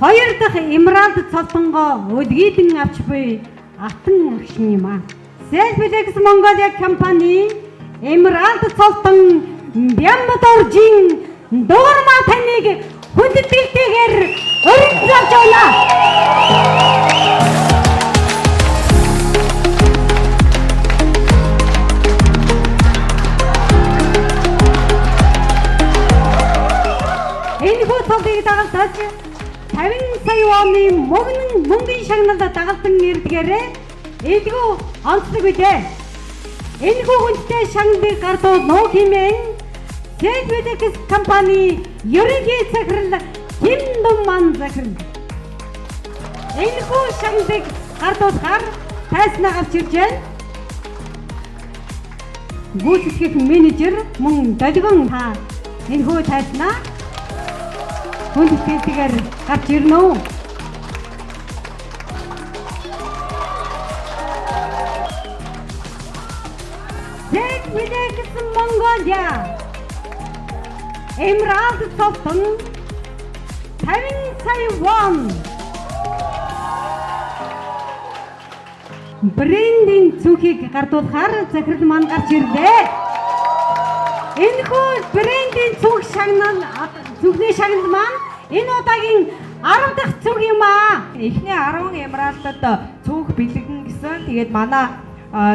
Хоёр дахь Эмералд цолтонгоо өдгийдэн авч буй алтан агшин юм аа. Selflex Mongolia компани Эмералд цолтон Бямбадоржийн дуурмаа таныг хүндэтгэлтэйгээр өрн зарж байна. Энэ хүү цолтыг дагалдаж 50 сая оны мөнгөн шагналд дагалдан ирдгээрээ эдгүү онцлог үдээ. Энэ хүү хүнтэй шагналыг гардуу нуу хэмээн Selflex компани ерөнхий захирал Химдуман захирал. Энэ хүү шагналыг гардуулахаар тайснаа авч ирж байна. Гүйцэтгэх менежер мөн долгион та энэ хүү тайснаа хүндэтгэлтэйгээр гарч ирнэ үү? Selflex Mongolia Эмералд цолтон 50 сая вон брендинг цүхийг гардуулахаар захирал маань гарч ирлээ. Энэхүү брендинг цүх шагнал зүгний шагнал маань энэ удаагийн 10 дахь цүх юм аа. Эхний 10 Эмералдад цүнх бэлгэн гэсэн. Тэгээд манай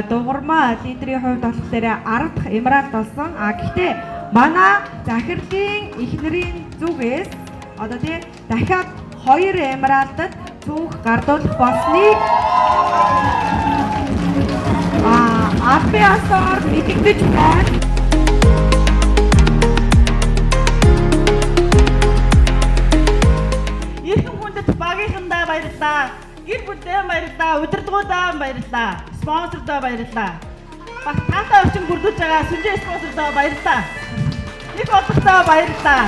дугуймаа лидерийн хувьд болохоор 10 дахь Эмералд болсон. Гэхдээ манай захирлын эхнэрийн зүгээс одоо тий дахиад 2 Эмералдад цүнх гардуулах болсныг албаасаар мэдэгдэж байна. Багийнхандаа баярлалаа. Гэр бүлдээ баярлалаа. Удирдгуудаа баярлалаа. Спонсордоо баярлалаа. Баг таатай орчин бүрдүүлж байгаа сүнжээ спонсордоо баярлалаа. Нэг олдогтоо баярлалаа.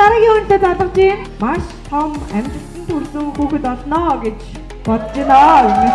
Дараагийн үнэтэй залгаж байна. Маш том амжилтанд хүрсэн хүүхэд болно гэж бодож байна.